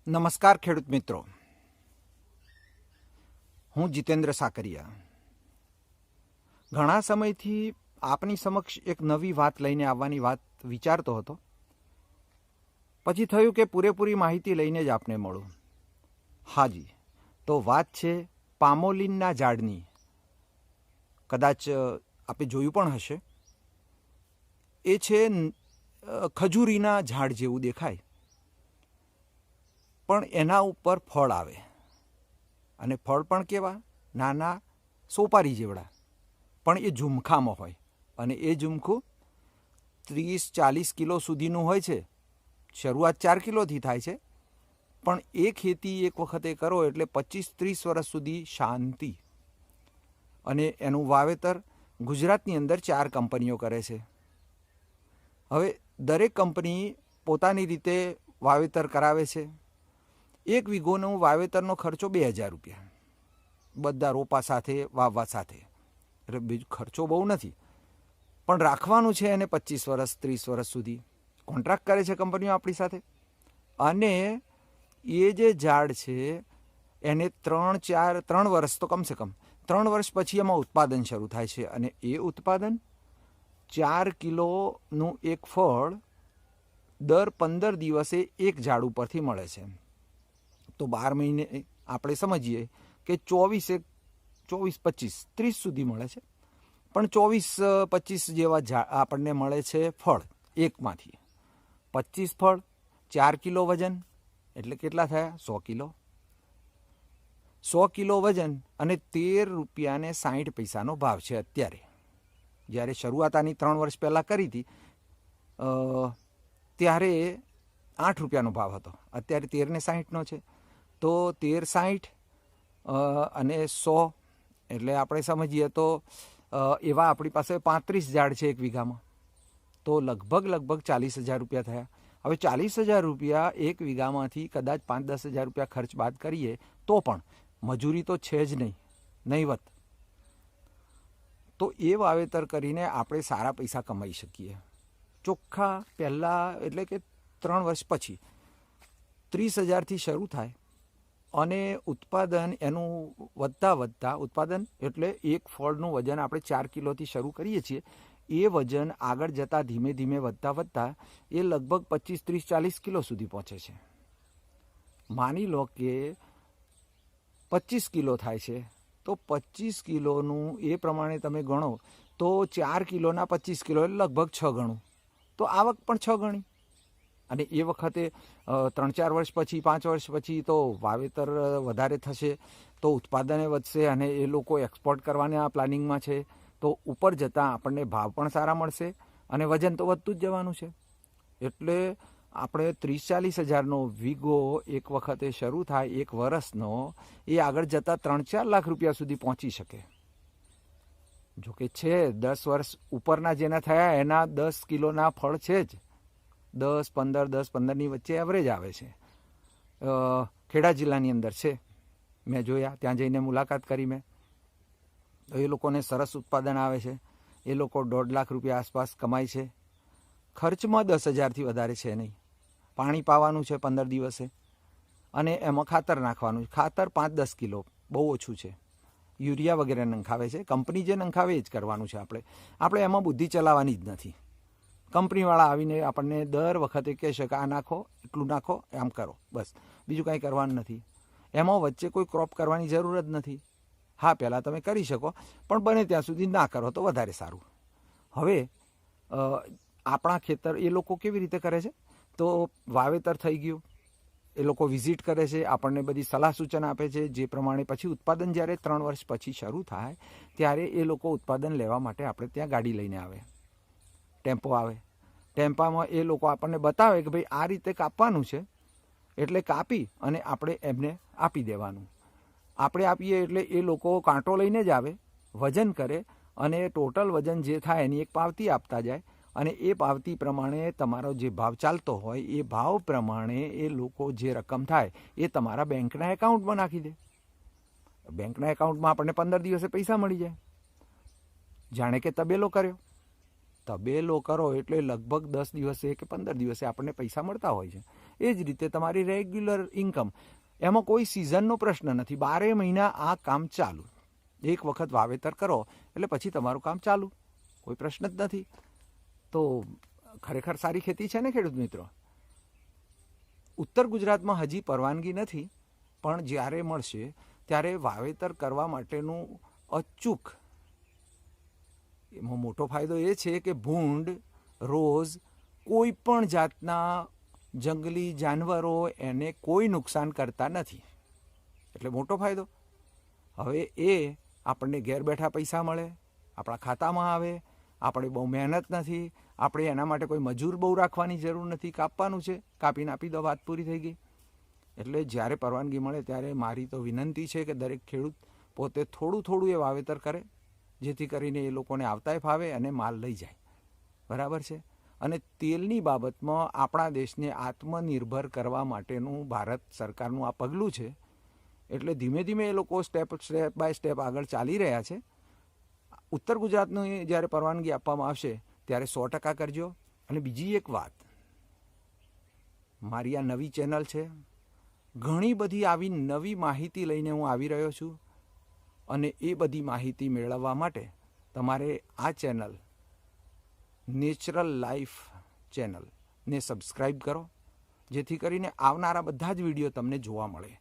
નમસ્કાર ખેડૂત મિત્રો, હું જીતેન્દ્ર સાકરિયા. ઘણા સમયથી આપની સમક્ષ એક નવી વાત લઈને આવવાની વાત વિચારતો હતો. પછી થયું કે પૂરેપૂરી માહિતી લઈને જ આપને મળું. હાજી, તો વાત છે પામોલીનના ઝાડની. કદાચ આપે જોયું પણ હશે. એ છે ખજૂરીના ઝાડ જેવું દેખાય, પણ એના ઉપર ફળ આવે, અને ફળ પણ કેવા નાના સોપારી જેવડા, પણ એ ઝુમખામાં હોય, અને એ ઝુમખું 30-40 કિલો સુધીનું હોય છે. શરૂઆત 4 કિલોથી થાય છે, પણ એ ખેતી એક વખતે કરો એટલે 25-30 વર્ષ સુધી શાંતિ. અને એનું વાવેતર ગુજરાતની અંદર 4 કંપનીઓ કરે છે. હવે દરેક કંપની પોતાની રીતે વાવેતર કરાવે છે. 1 વીઘોનું વાવેતરનો ખર્ચો 2000 રૂપિયા, બધા રોપા સાથે વાવવા સાથે. એટલે બીજું ખર્ચો બહુ નથી, પણ રાખવાનું છે એને 25 વર્ષ 30 વર્ષ સુધી. કોન્ટ્રાક્ટ કરે છે કંપનીઓ આપણી સાથે. અને એ જે ઝાડ છે એને 3 વર્ષ તો કમસે કમ 3 વર્ષ પછી એમાં ઉત્પાદન શરૂ થાય છે. અને એ ઉત્પાદન 4 કિલોનું એક ફળ દર 15 દિવસે એક ઝાડ ઉપરથી મળે છે. તો 12 મહિને આપણે સમજીએ કે 24-25-30 સુધી મળે છે, પણ 24-25 જેવા આપણને મળે છે ફળ એકમાંથી. 25 ફળ, 4 કિલો વજન, એટલે કેટલા થયા? 100 કિલો. 100 કિલો વજન અને 13 રૂપિયા ને 60 પૈસાનો ભાવ છે અત્યારે. જ્યારે શરૂઆત આની 3 વર્ષ પહેલાં કરી હતી ત્યારે 8 રૂપિયાનો ભાવ હતો. અત્યારે 13.60 છે. તો 13.60 અને 100 એટલે આપણે સમજીએ તો એવા આપણી પાસે 35 ઝાડ છે 1 વીઘામાં. તો લગભગ 40,000 રૂપિયા થયા. હવે 40,000 રૂપિયા 1 વીઘામાંથી કદાચ 5-10,000 રૂપિયા ખર્ચ બાદ કરીએ તો પણ મજૂરી તો છે જ નહીં, નહીવત. તો એ વાવેતર કરીને આપણે સારા પૈસા કમાઈ શકીએ. ચોખ્ખા પહેલાં એટલે કે 3 વર્ષ પછી 30,000થી શરૂ થાય, અને ઉત્પાદન એનું વધતા ઉત્પાદન એટલે એક ફળનું વજન આપણે 4 કિલોથી શરૂ કરીએ છીએ. એ વજન આગળ જતાં ધીમે ધીમે વધતા એ લગભગ 25-30-40 કિલો સુધી પહોંચે છે. માની લો કે 25 કિલો થાય છે, તો 25 કિલોનું એ પ્રમાણે તમે ગણો તો 4 કિલોના 25 કિલો એટલે લગભગ 6 ગણું. તો આવક પણ 6 ગણી. અને એ વખતે 3-4 વર્ષ પછી 5 વર્ષ પછી તો વાવેતર વધારે થશે, તો ઉત્પાદને વધશે, અને એ લોકો એક્સપોર્ટ કરવાના પ્લાનિંગમાં છે. તો ઉપર જતાં આપણને ભાવ પણ સારા મળશે, અને વજન તો વધતું જ જવાનું છે. એટલે આપણે 30-40 હજારનો વીઘો એક વખતે શરૂ થાય 1 વર્ષનો, એ આગળ જતાં 3-4 લાખ રૂપિયા સુધી પહોંચી શકે. જોકે છે 10 વર્ષ ઉપરના જેના થયા એના 10 કિલોના ફળ છે જ. 10-15ની વચ્ચે એવરેજ આવે છે. ખેડા જિલ્લાની અંદર છે, મેં જોયા, ત્યાં જઈને મુલાકાત કરી મેં. તો એ લોકોને સરસ ઉત્પાદન આવે છે. એ લોકો 1.5 લાખ રૂપિયા આસપાસ કમાય છે. ખર્ચમાં 10,000થી વધારે છે નહીં. પાણી પાવાનું છે 15 દિવસે, અને એમાં ખાતર નાખવાનું છે. ખાતર 5-10 કિલો, બહુ ઓછું છે. યુરિયા વગેરે નંખાવે છે. કંપની જે નંખાવે એ જ કરવાનું છે. આપણે એમાં બુદ્ધિ ચલાવવાની જ નથી. કંપનીવાળા આવીને આપણને દર વખતે કહેશે કે આ નાખો, એટલું નાખો, આમ કરો, બસ. બીજું કાંઈ કરવાનું નથી. એમાં વચ્ચે કોઈ ક્રોપ કરવાની જરૂર જ નથી. હા, પહેલાં તમે કરી શકો, પણ બને ત્યાં સુધી ના કરો તો વધારે સારું. હવે આપણા ખેતર એ લોકો કેવી રીતે કરે છે? તો વાવેતર થઈ ગયું, એ લોકો વિઝિટ કરે છે, આપણને બધી સલાહ સૂચન આપે છે. જે પ્રમાણે પછી ઉત્પાદન જ્યારે 3 વર્ષ પછી શરૂ થાય ત્યારે એ લોકો ઉત્પાદન લેવા માટે આપણે ત્યાં ગાડી લઈને આવે, ટેમ્પો આવે. ટેમ્પામાં એ લોકો આપણને બતાવે કે ભાઈ આ રીતે કાપવાનું છે, એટલે કાપી અને આપણે એમને આપી દેવાનું. આપણે આપીએ એટલે એ લોકો કાંટો લઈને જ આવે, વજન કરે, અને ટોટલ વજન જે થાય એની એક પાવતી આપતા જાય. અને એ પાવતી પ્રમાણે તમારો જે ભાવ ચાલતો હોય એ ભાવ પ્રમાણે એ લોકો જે રકમ થાય એ તમારા બેંકના એકાઉન્ટમાં નાખી દે. બેંકના એકાઉન્ટમાં આપણને 15 દિવસે પૈસા મળી જાય. જાણે કે તબેલો કર્યો. તબેલો કરો એટલે લગભગ 10 દિવસે કે 15 દિવસે આપણને પૈસા મળતા હોય છે. એ જ રીતે તમારી રેગ્યુલર ઇન્કમ, એમાં કોઈ સિઝનનો પ્રશ્ન નથી. 12 મહિના આ કામ ચાલુ. એક વખત વાવેતર કરો એટલે પછી તમારું કામ ચાલુ, કોઈ પ્રશ્ન જ નથી. તો ખરેખર સારી ખેતી છે ને ખેડૂત મિત્રો. ઉત્તર ગુજરાતમાં હજી પરવાનગી નથી, પણ જ્યારે મળશે ત્યારે વાવેતર કરવા માટેનું અચૂક, એમાં મોટો ફાયદો એ છે કે ભૂંડ, રોઝ, કોઈ પણ જાતના જંગલી જાનવરો એને કોઈ નુકસાન કરતા નથી, એટલે મોટો ફાયદો. હવે એ આપણને ઘેર બેઠા પૈસા મળે, આપણા ખાતામાં આવે, આપણે બહુ મહેનત નથી, આપણે એના માટે કોઈ મજૂર બહુ રાખવાની જરૂર નથી, કાપવાનું છે, કાપીને આપી દો, વાત પૂરી થઈ ગઈ. એટલે જ્યારે પરવાનગી મળે ત્યારે મારી તો વિનંતી છે કે દરેક ખેડૂત પોતે થોડું થોડું એ વાવેતર કરે, જેથી કરીને એ લોકોને આવતાય ફાવે અને માલ લઈ જાય. બરાબર છે. અને તેલની બાબતમાં આપણા દેશને આત્મનિર્ભર કરવા માટેનું ભારત સરકારનું આ પગલું છે. એટલે ધીમે ધીમે એ લોકો સ્ટેપ બાય સ્ટેપ આગળ ચાલી રહ્યા છે. ઉત્તર ગુજરાતનું જ્યારે પરવાનગી આપવામાં આવશે ત્યારે 100% કરજો. અને બીજી એક વાત, મારી આ નવી ચેનલ છે, ઘણી બધી આવી નવી માહિતી લઈને હું આવી રહ્યો છું. અને એ બધી માહિતી મેળવવા માટે તમારે આ ચેનલ, નેચરલ લાઈફ ચેનલને સબસ્ક્રાઈબ કરો, જેથી કરીને આવનારા બધા જ વિડીયો તમને જોવા મળે.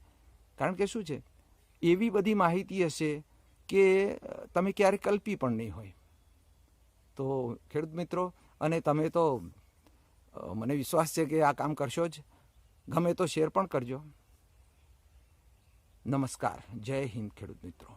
કારણ કે શું છે, એવી બધી માહિતી હશે કે તમે ક્યારે કલ્પી પણ નહીં હોય. તો ખેડૂત મિત્રો, અને તમે તો મને વિશ્વાસ છે કે આ કામ કરશો જ, ગમે તો શેર પણ કરજો. નમસ્કાર, જય હિન્દ ખેડૂત મિત્રો.